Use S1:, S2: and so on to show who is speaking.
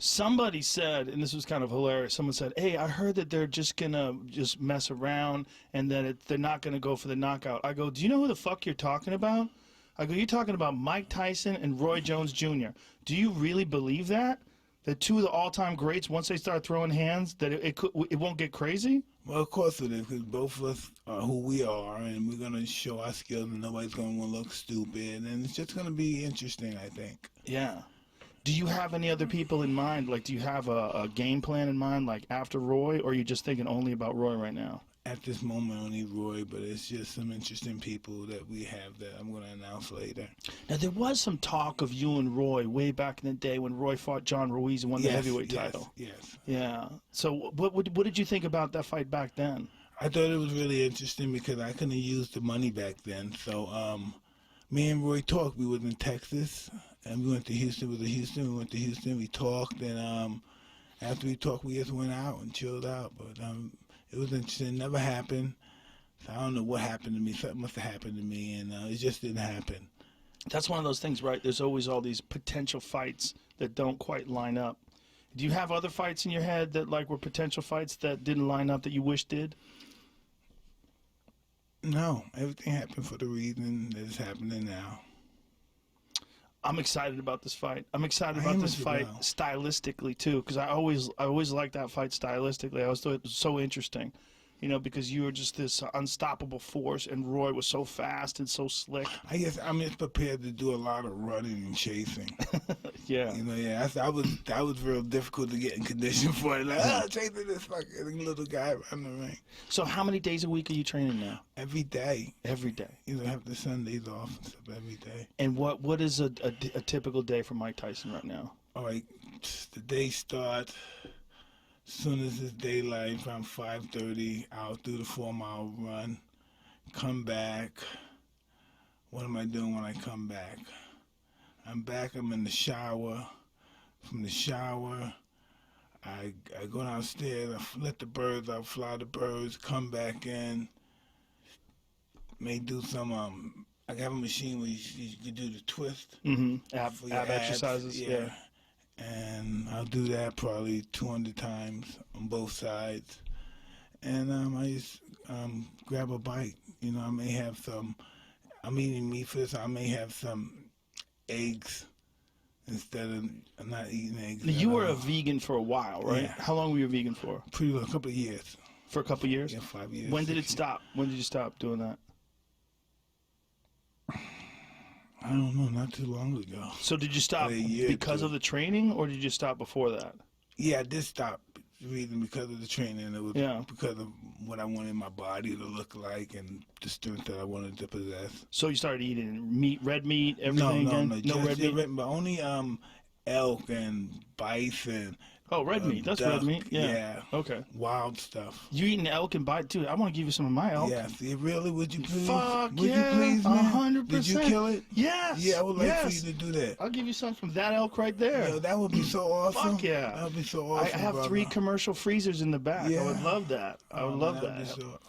S1: Somebody said, and this was kind of hilarious, someone said, hey, I heard that they're just going to just mess around and that they're not going to go for the knockout. I go, do you know who the fuck you're talking about? I go, you're talking about Mike Tyson and Roy Jones Jr. Do you really believe that? That two of the all-time greats, once they start throwing hands, that it won't get crazy?
S2: Well, of course it is, because both of us are who we are, and we're going to show our skills, and nobody's going to look stupid, and it's just going to be interesting, I think.
S1: Yeah. Do you have any other people in mind? Like, do you have a game plan in mind, like after Roy, or are you just thinking only about Roy right now?
S2: At this moment, only Roy, but it's just some interesting people that we have that I'm going to announce later.
S1: Now, there was some talk of you and Roy way back in the day when Roy fought John Ruiz and won the heavyweight title.
S2: Yes.
S1: Yeah. So what did you think about that fight back then?
S2: I thought it was really interesting because I couldn't use the money back then. So me and Roy talked. We was in Texas, and we went to Houston. We went to Houston. We talked, and after we talked, we just went out and chilled out. But it was interesting. It never happened. So I don't know what happened to me. Something must have happened to me, and it just didn't happen.
S1: That's one of those things, right? There's always all these potential fights that don't quite line up. Do you have other fights in your head that like were potential fights that didn't line up that you wish did?
S2: No, everything happened for the reason that it's happening now.
S1: I'm excited about this fight. I'm excited about this fight stylistically too, because I always liked that fight stylistically. I always thought it was so interesting, you know, because you were just this unstoppable force, and Roy was so fast and so slick.
S2: I guess I'm just prepared to do a lot of running and chasing.
S1: Yeah.
S2: You know, yeah, that was real difficult to get in condition for it. Like, chasing this fucking little guy around the ring.
S1: So how many days a week are you training now?
S2: Every day.
S1: Every day.
S2: You know, have the Sundays off and stuff every day.
S1: And what is a typical day for Mike Tyson right now?
S2: All right, the day starts as soon as it's daylight, around 5:30. I'll do the 4-mile run, come back. What am I doing when I come back? I'm back, I'm in the shower. From the shower, I go downstairs, I let the birds out, fly the birds, come back in, may do some, I have a machine where you can do the twist.
S1: Mm-hmm. Ab exercises, yeah.
S2: And I'll do that probably 200 times on both sides. And I just grab a bite. You know, I may have some, I'm eating meat for this, I may have some eggs instead of, I'm not eating eggs.
S1: You were a vegan for a while, right?
S2: Yeah.
S1: How long were you a vegan for?
S2: Pretty well, a couple of years.
S1: For a couple of years?
S2: Yeah, 5 years.
S1: When did it stop? When did you stop doing that?
S2: I don't know, not too long ago.
S1: So did you stop because of the training, or did you stop before that?
S2: Yeah, I did stop reading because of the training. It was because of what I wanted my body to look like and the strength that I wanted to possess.
S1: So you started eating meat, red meat, everything again?
S2: No,
S1: red meat?
S2: But only elk and bison.
S1: Oh, red meat. That's
S2: duck,
S1: red meat. Yeah. Okay.
S2: Wild stuff.
S1: You eating elk and bite too? I want to give you some of my elk.
S2: Yes. Yeah, really? Would you please?
S1: Fuck
S2: Would
S1: yeah.
S2: you please, man?
S1: 100%.
S2: Did you kill it?
S1: Yes.
S2: Yeah, I would like for you to do that.
S1: I'll give you some from that elk right there.
S2: Yeah, that would be so awesome.
S1: Fuck yeah.
S2: That would be so awesome.
S1: I have 3 commercial freezers in the back.
S2: Yeah.
S1: I would love that. I would love that.